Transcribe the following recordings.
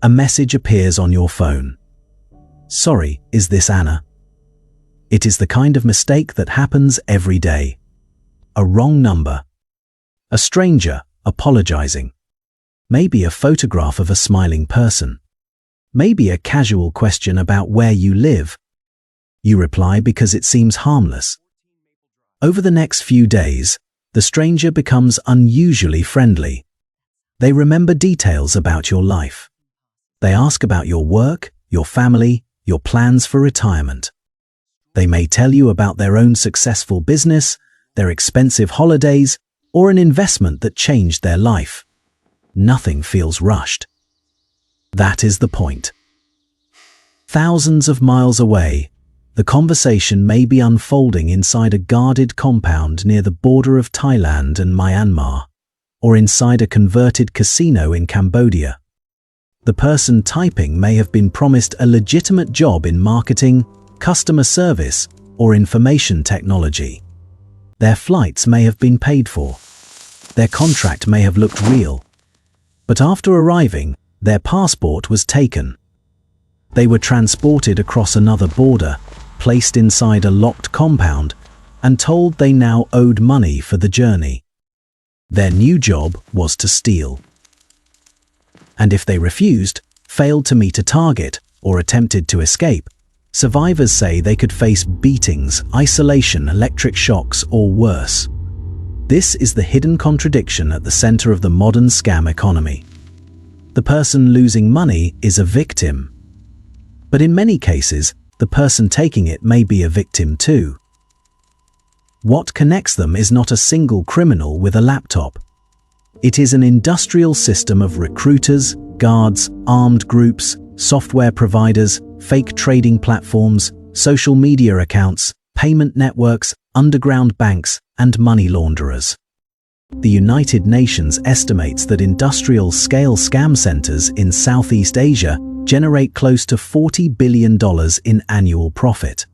A message appears on your phone. Sorry, is this Anna? It is the kind of mistake that happens every day. A wrong number. A stranger apologizing. Maybe a photograph of a smiling person. Maybe a casual question about where you live. You reply because it seems harmless. Over the next few days, the stranger becomes unusually friendly. They remember details about your life. They ask about your work, your family, your plans for retirement. They may tell you about their own successful business, their expensive holidays, or an investment that changed their life. Nothing feels rushed. That is the point. Thousands of miles away, the conversation may be unfolding inside a guarded compound near the border of Thailand and Myanmar, or inside a converted casino in Cambodia. The person typing may have been promised a legitimate job in marketing, customer service, or information technology. Their flights may have been paid for. Their contract may have looked real. But after arriving, their passport was taken. They were transported across another border, placed inside a locked compound, and told they now owed money for the journey. Their new job was to steal. And if they refused, failed to meet a target, or attempted to escape, survivors say they could face beatings, isolation, electric shocks, or worse. This is the hidden contradiction at the center of the modern scam economy. The person losing money is a victim. But in many cases, the person taking it may be a victim too. What connects them is not a single criminal with a laptop. It is an industrial system of recruiters, guards, armed groups, software providers, fake trading platforms, social media accounts, payment networks, underground banks, and money launderers. The United Nations estimates that industrial-scale scam centers in Southeast Asia generate close to $40 billion in annual profit.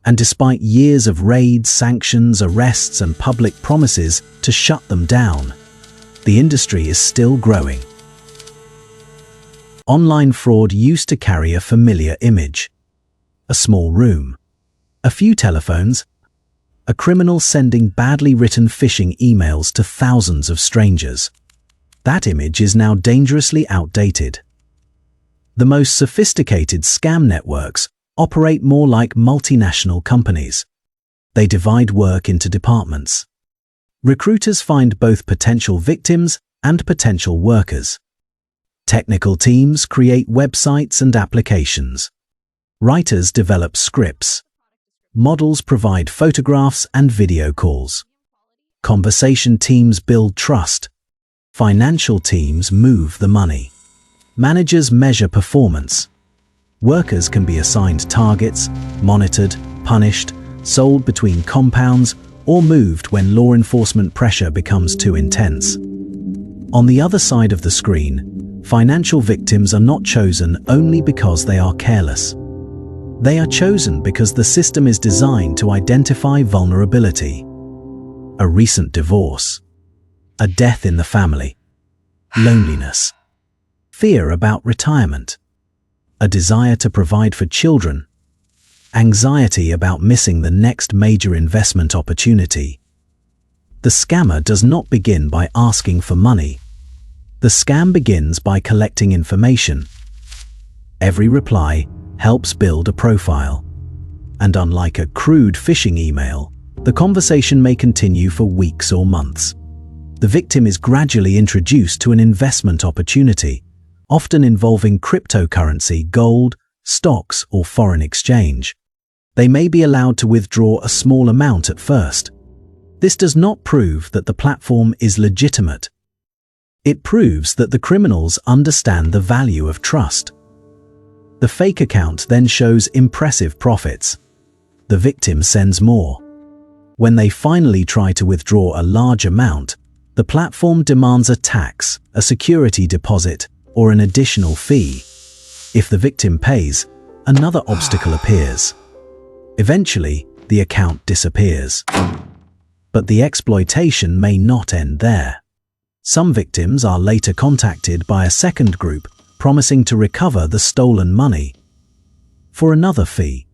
And despite years of raids, sanctions, arrests, and public promises to shut them down, the industry is still growing. Online fraud used to carry a familiar image. A small room, a few telephones, a criminal sending badly written phishing emails to thousands of strangers. That image is now dangerously outdated. The most sophisticated scam networks operate more like multinational companies. They divide work into departments. Recruiters find both potential victims and potential workers. Technical teams create websites and applications. Writers develop scripts. Models provide photographs and video calls. Conversation teams build trust. Financial teams move the money. Managers measure performance. Workers can be assigned targets, monitored, punished, sold between compounds, or moved when law enforcement pressure becomes too intense. On the other side of the screen, financial victims are not chosen only because they are careless. They are chosen because the system is designed to identify vulnerability. A recent divorce, a death in the family, loneliness, fear about retirement, a desire to provide for children, anxiety about missing the next major investment opportunity. The scammer does not begin by asking for money. The scam begins by collecting information. Every reply helps build a profile. And unlike a crude phishing email, the conversation may continue for weeks or months. The victim is gradually introduced to an investment opportunity, often involving cryptocurrency, gold, stocks, or foreign exchange. They may be allowed to withdraw a small amount at first. This does not prove that the platform is legitimate. It proves that the criminals understand the value of trust. The fake account then shows impressive profits. The victim sends more. When they finally try to withdraw a large amount, the platform demands a tax, a security deposit, or an additional fee. If the victim pays, another obstacle appears. Eventually, the account disappears. But the exploitation may not end there. Some victims are later contacted by a second group, promising to recover the stolen money for another fee.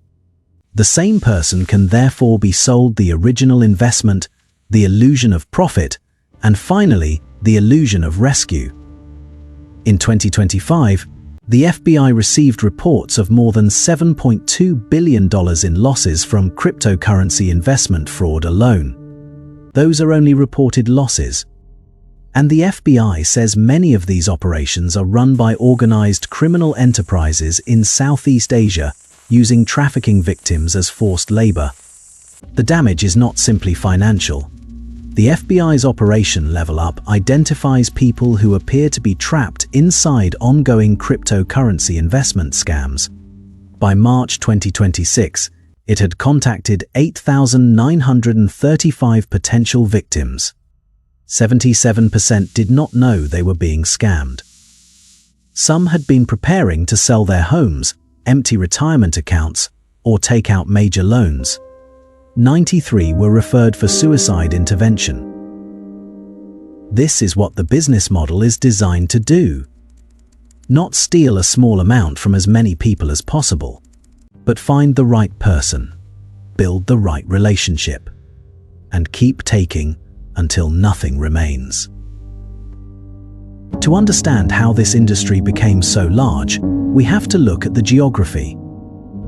The same person can therefore be sold the original investment, the illusion of profit, and finally, the illusion of rescue. In 2025, the FBI received reports of more than $7.2 billion in losses from cryptocurrency investment fraud alone. Those are only reported losses. And the FBI says many of these operations are run by organized criminal enterprises in Southeast Asia, using trafficking victims as forced labor. The damage is not simply financial. The FBI's Operation Level Up identifies people who appear to be trapped inside ongoing cryptocurrency investment scams. By March 2026, it had contacted 8,935 potential victims. 77% did not know they were being scammed. Some had been preparing to sell their homes, empty retirement accounts, or take out major loans. 93 were referred for suicide intervention. This is what the business model is designed to do. Not steal a small amount from as many people as possible, but find the right person, build the right relationship, and keep taking until nothing remains. To understand how this industry became so large, we have to look at the geography.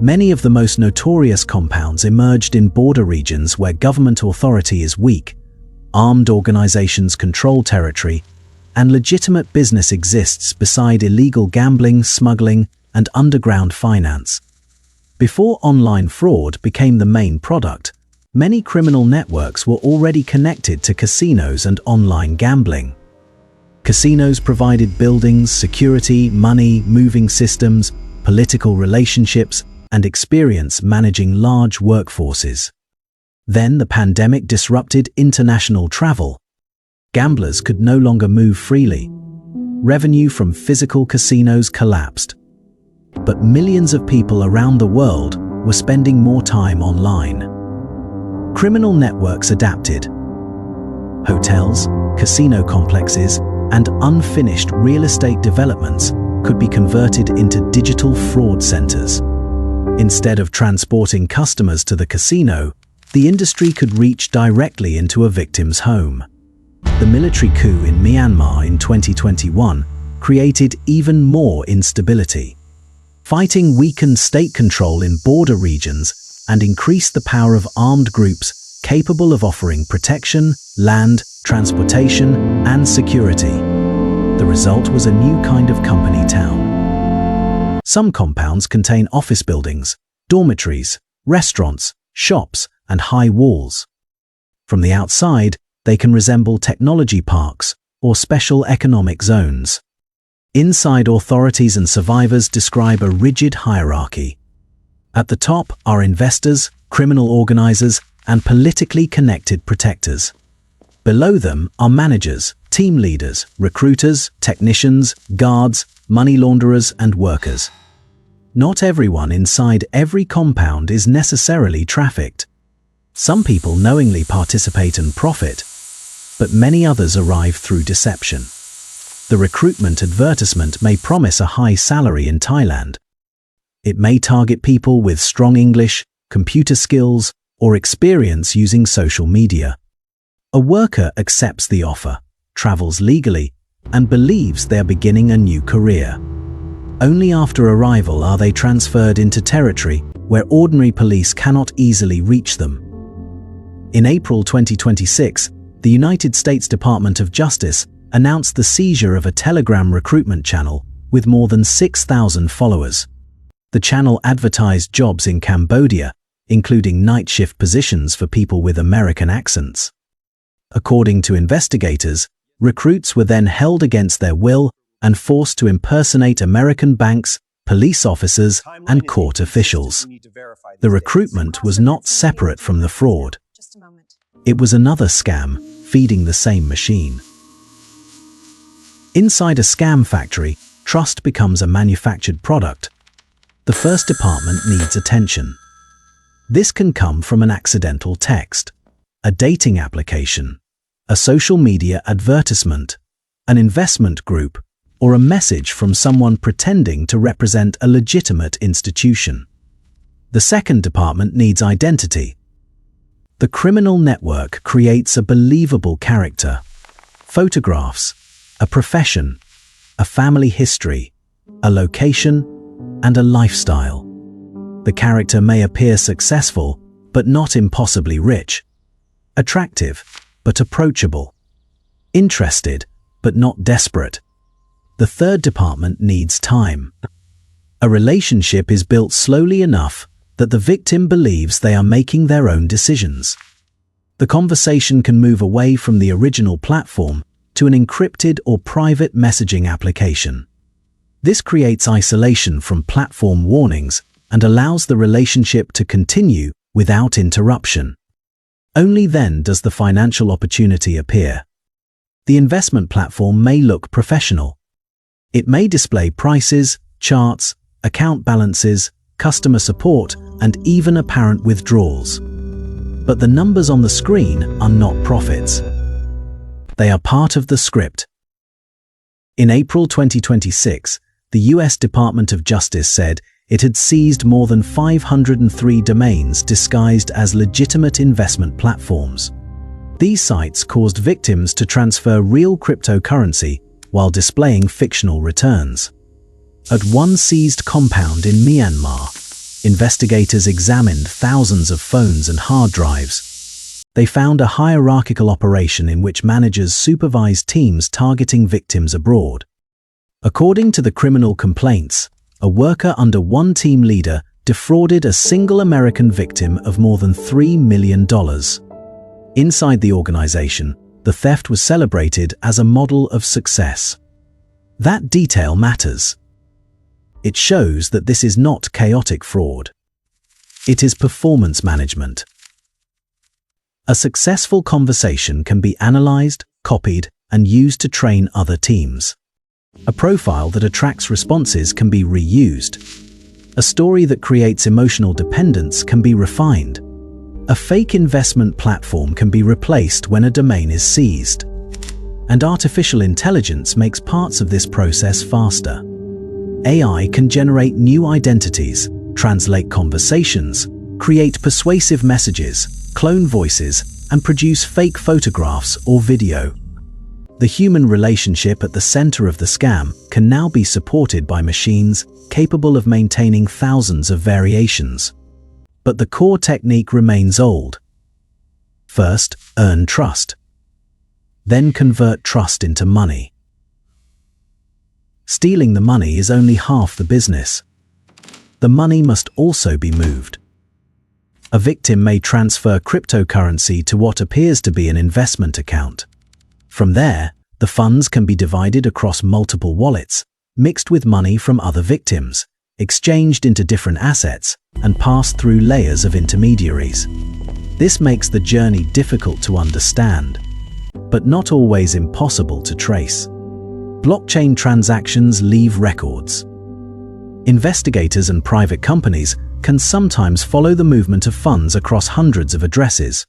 Many of the most notorious compounds emerged in border regions where government authority is weak, armed organizations control territory, and legitimate business exists beside illegal gambling, smuggling, and underground finance. Before online fraud became the main product, many criminal networks were already connected to casinos and online gambling. Casinos provided buildings, security, money, moving systems, political relationships, and experience managing large workforces. Then the pandemic disrupted international travel. Gamblers could no longer move freely. Revenue from physical casinos collapsed. But millions of people around the world were spending more time online. Criminal networks adapted. Hotels, casino complexes, and unfinished real estate developments could be converted into digital fraud centers. Instead of transporting customers to the casino, the industry could reach directly into a victim's home. The military coup in Myanmar in 2021 created even more instability. Fighting weakened state control in border regions and increased the power of armed groups capable of offering protection, land, transportation, and security. The result was a new kind of company town. Some compounds contain office buildings, dormitories, restaurants, shops, and high walls. From the outside, they can resemble technology parks or special economic zones. Inside, authorities and survivors describe a rigid hierarchy. At the top are investors, criminal organizers, and politically connected protectors. Below them are managers, team leaders, recruiters, technicians, guards, money launderers, and workers. Not everyone inside every compound is necessarily trafficked. Some people knowingly participate and profit, but many others arrive through deception. The recruitment advertisement may promise a high salary in Thailand. It may target people with strong English, computer skills, or experience using social media. A worker accepts the offer, travels legally, and believes they are beginning a new career. Only after arrival are they transferred into territory where ordinary police cannot easily reach them. In April 2026, the United States Department of Justice announced the seizure of a Telegram recruitment channel with more than 6,000 followers. The channel advertised jobs in Cambodia, including night shift positions for people with American accents. According to investigators, recruits were then held against their will and forced to impersonate American banks, police officers, and court officials. The recruitment was not separate from the fraud. It was another scam, feeding the same machine. Inside a scam factory, trust becomes a manufactured product. The first department needs attention. This can come from an accidental text, a dating application, a social media advertisement, an investment group, or a message from someone pretending to represent a legitimate institution. The second department needs identity. The criminal network creates a believable character, photographs, a profession, a family history, a location, and a lifestyle. The character may appear successful, but not impossibly rich, attractive, but approachable, interested, but not desperate. The third department needs time. A relationship is built slowly enough that the victim believes they are making their own decisions. The conversation can move away from the original platform to an encrypted or private messaging application. This creates isolation from platform warnings and allows the relationship to continue without interruption. Only then does the financial opportunity appear. The investment platform may look professional. It may display prices, charts, account balances, customer support, and even apparent withdrawals. But the numbers on the screen are not profits. They are part of the script. In April 2026, the US Department of Justice said it had seized more than 503 domains disguised as legitimate investment platforms. These sites caused victims to transfer real cryptocurrency while displaying fictional returns. At one seized compound in Myanmar, investigators examined thousands of phones and hard drives. They found a hierarchical operation in which managers supervised teams targeting victims abroad. According to the criminal complaints, a worker under one team leader defrauded a single American victim of more than $3 million. Inside the organization, the theft was celebrated as a model of success. That detail matters. It shows that this is not chaotic fraud. It is performance management. A successful conversation can be analyzed, copied, and used to train other teams. A profile that attracts responses can be reused. A story that creates emotional dependence can be refined. A fake investment platform can be replaced when a domain is seized. And artificial intelligence makes parts of this process faster. AI can generate new identities, translate conversations, create persuasive messages, clone voices, and produce fake photographs or video. The human relationship at the center of the scam can now be supported by machines capable of maintaining thousands of variations. But the core technique remains old. First, earn trust. Then convert trust into money. Stealing the money is only half the business. The money must also be moved. A victim may transfer cryptocurrency to what appears to be an investment account. From there, the funds can be divided across multiple wallets, mixed with money from other victims, exchanged into different assets, and passed through layers of intermediaries. This makes the journey difficult to understand, but not always impossible to trace. Blockchain transactions leave records. Investigators and private companies can sometimes follow the movement of funds across hundreds of addresses.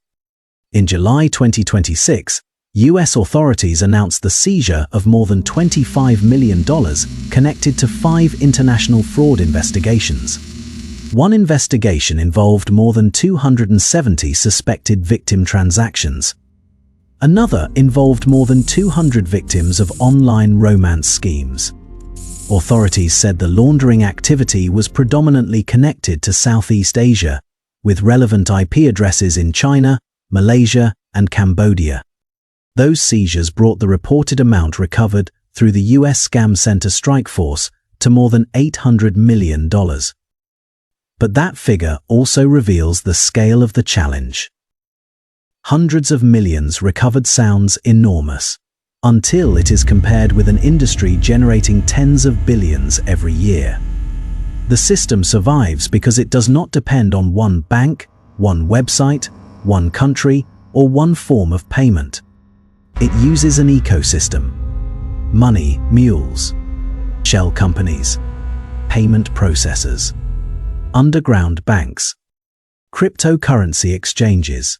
In July 2026, US authorities announced the seizure of more than $25 million connected to 5 international fraud investigations. One investigation involved more than 270 suspected victim transactions. Another involved more than 200 victims of online romance schemes. Authorities said the laundering activity was predominantly connected to Southeast Asia, with relevant IP addresses in China, Malaysia, and Cambodia. Those seizures brought the reported amount recovered through the US Scam Center strike force to more than $800 million. But that figure also reveals the scale of the challenge. Hundreds of millions recovered sounds enormous, until it is compared with an industry generating tens of billions every year. The system survives because it does not depend on one bank, one website, one country, or one form of payment. It uses an ecosystem: money mules, shell companies, payment processors, underground banks, cryptocurrency exchanges,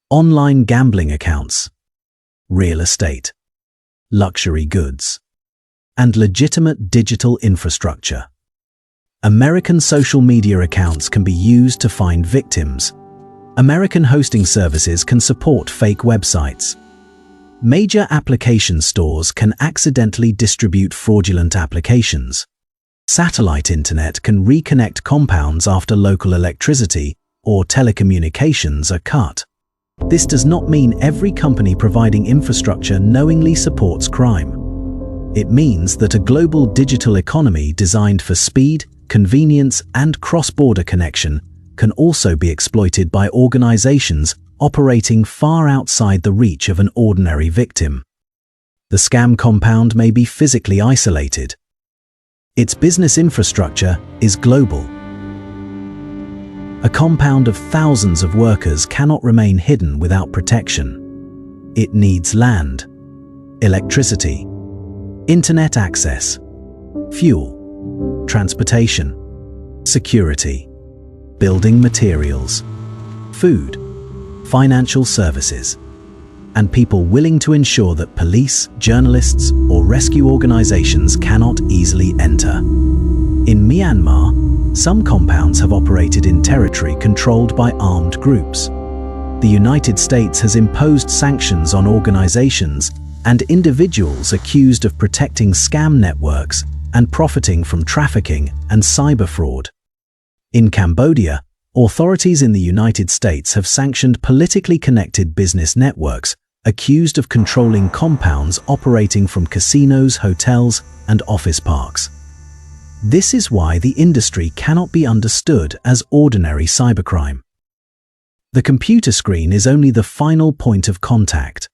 online gambling accounts, real estate, luxury goods, and legitimate digital infrastructure. American social media accounts can be used to find victims. American hosting services can support fake websites. Major application stores can accidentally distribute fraudulent applications. Satellite internet can reconnect compounds after local electricity or telecommunications are cut. This does not mean every company providing infrastructure knowingly supports crime. It means that a global digital economy designed for speed, convenience, and cross-border connection can also be exploited by organizations operating far outside the reach of an ordinary victim. The scam compound may be physically isolated. Its business infrastructure is global. A compound of thousands of workers cannot remain hidden without protection. It needs land, electricity, internet access, fuel, transportation, security, building materials, food, financial services, and people willing to ensure that police, journalists, or rescue organizations cannot easily enter. In Myanmar, some compounds have operated in territory controlled by armed groups. The United States has imposed sanctions on organizations and individuals accused of protecting scam networks and profiting from trafficking and cyber fraud. In Cambodia, authorities in the United States have sanctioned politically connected business networks accused of controlling compounds operating from casinos, hotels, and office parks. This is why the industry cannot be understood as ordinary cybercrime. The computer screen is only the final point of contact.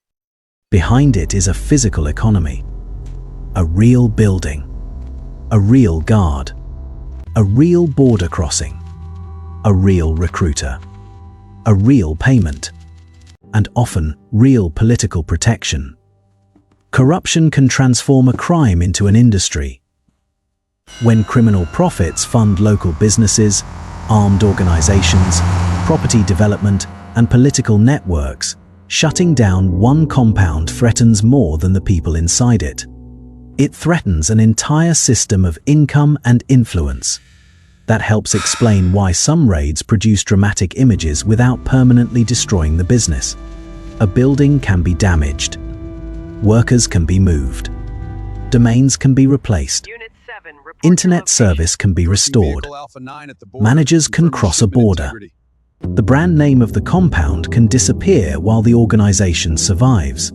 Behind it is a physical economy, a real building, a real guard, a real border crossing, a real recruiter, a real payment, and often real political protection. Corruption can transform a crime into an industry. When criminal profits fund local businesses, armed organizations, property development, and political networks, shutting down one compound threatens more than the people inside it. It threatens an entire system of income and influence. That helps explain why some raids produce dramatic images without permanently destroying the business. A building can be damaged. Workers can be moved. Domains can be replaced. Internet service can be restored. Managers can cross a border. The brand name of the compound can disappear while the organization survives.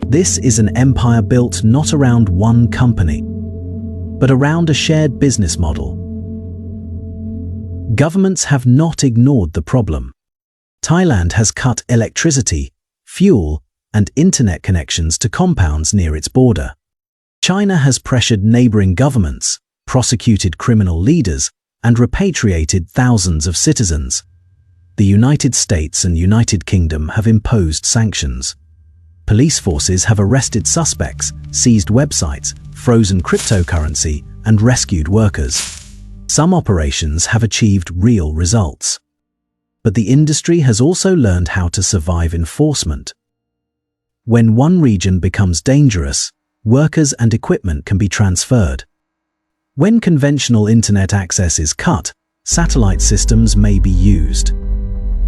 This is an empire built not around one company, but around a shared business model. Governments have not ignored the problem. Thailand has cut electricity, fuel, and internet connections to compounds near its border. China has pressured neighboring governments, prosecuted criminal leaders, and repatriated thousands of citizens. The United States and United Kingdom have imposed sanctions. Police forces have arrested suspects, seized websites, frozen cryptocurrency, and rescued workers. Some operations have achieved real results. But the industry has also learned how to survive enforcement. When one region becomes dangerous, workers and equipment can be transferred. When conventional internet access is cut, satellite systems may be used.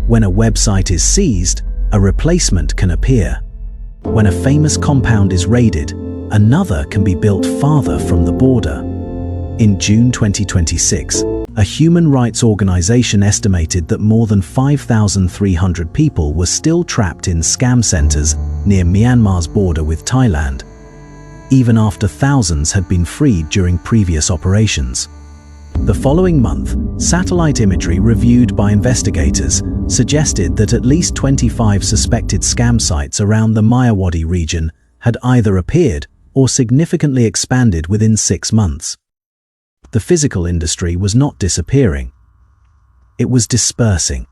When a website is seized, a replacement can appear. When a famous compound is raided, another can be built farther from the border. In June 2026, a human rights organization estimated that more than 5,300 people were still trapped in scam centers near Myanmar's border with Thailand, even after thousands had been freed during previous operations. The following month, satellite imagery reviewed by investigators suggested that at least 25 suspected scam sites around the Mayawadi region had either appeared or significantly expanded within 6 months. The physical industry was not disappearing. It was dispersing.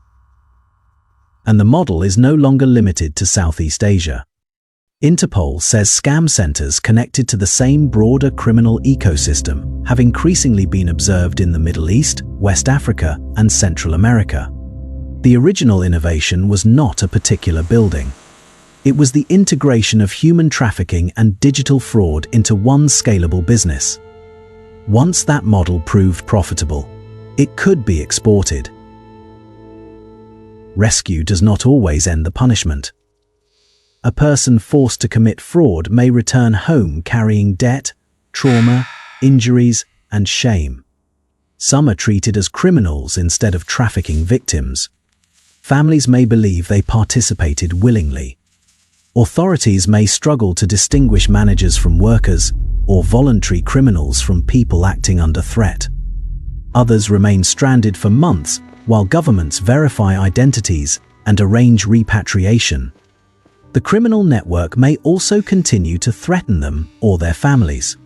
And the model is no longer limited to Southeast Asia. Interpol says scam centers connected to the same broader criminal ecosystem have increasingly been observed in the Middle East, West Africa, and Central America. The original innovation was not a particular building. It was the integration of human trafficking and digital fraud into one scalable business. Once that model proved profitable, it could be exported. Rescue does not always end the punishment. A person forced to commit fraud may return home carrying debt, trauma, injuries, and shame. Some are treated as criminals instead of trafficking victims. Families may believe they participated willingly. Authorities may struggle to distinguish managers from workers or voluntary criminals from people acting under threat. Others remain stranded for months while governments verify identities and arrange repatriation. The criminal network may also continue to threaten them or their families.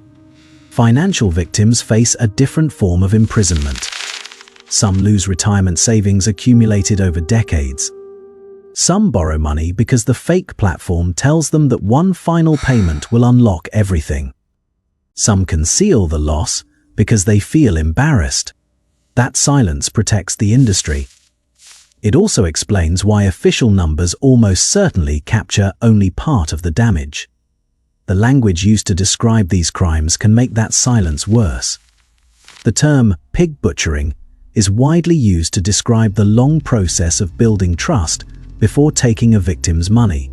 Financial victims face a different form of imprisonment. Some lose retirement savings accumulated over decades. Some borrow money because the fake platform tells them that one final payment will unlock everything. Some conceal the loss because they feel embarrassed. That silence protects the industry. It also explains why official numbers almost certainly capture only part of the damage. The language used to describe these crimes can make that silence worse. The term pig butchering is widely used to describe the long process of building trust before taking a victim's money.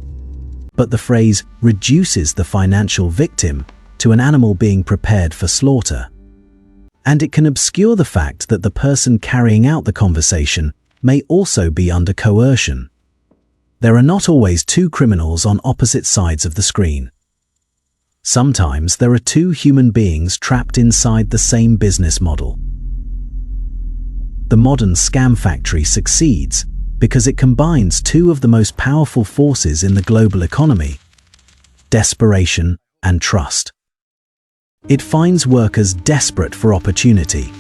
But the phrase reduces the financial victim to an animal being prepared for slaughter. And it can obscure the fact that the person carrying out the conversation may also be under coercion. There are not always two criminals on opposite sides of the screen. Sometimes there are two human beings trapped inside the same business model. The modern scam factory succeeds because it combines two of the most powerful forces in the global economy: desperation and trust. It finds workers desperate for opportunity.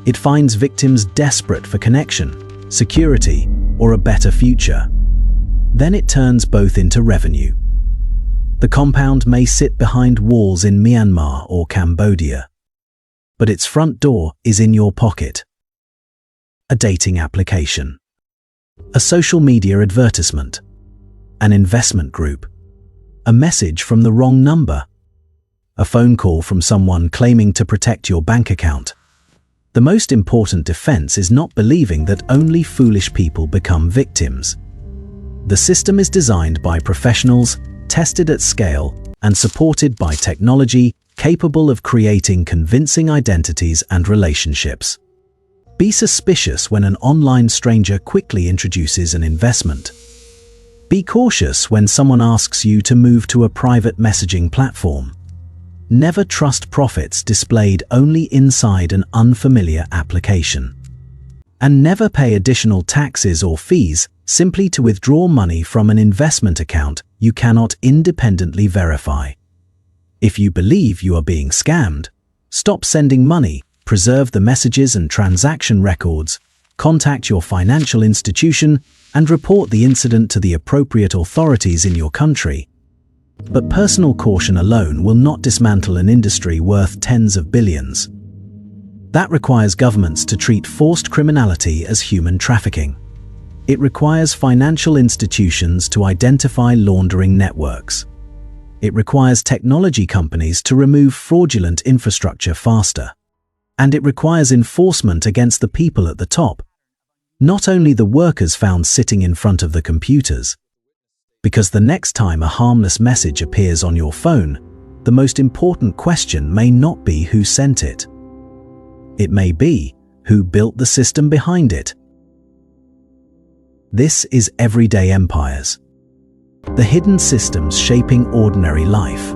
It finds victims desperate for connection, security, or a better future. Then it turns both into revenue. The compound may sit behind walls in Myanmar or Cambodia, but its front door is in your pocket. A dating application, a social media advertisement, an investment group, a message from the wrong number, a phone call from someone claiming to protect your bank account. The most important defense is not believing that only foolish people become victims. The system is designed by professionals, tested at scale, and supported by technology capable of creating convincing identities and relationships. Be suspicious when an online stranger quickly introduces an investment. Be cautious when someone asks you to move to a private messaging platform. Never trust profits displayed only inside an unfamiliar application. And never pay additional taxes or fees simply to withdraw money from an investment account you cannot independently verify. If you believe you are being scammed, stop sending money, preserve the messages and transaction records, contact your financial institution, and report the incident to the appropriate authorities in your country. But personal caution alone will not dismantle an industry worth tens of billions. That requires governments to treat forced criminality as human trafficking. It requires financial institutions to identify laundering networks. It requires technology companies to remove fraudulent infrastructure faster. And it requires enforcement against the people at the top, not only the workers found sitting in front of the computers. Because the next time a harmless message appears on your phone, the most important question may not be who sent it. It may be who built the system behind it. This is Everyday Empires, the hidden systems shaping ordinary life.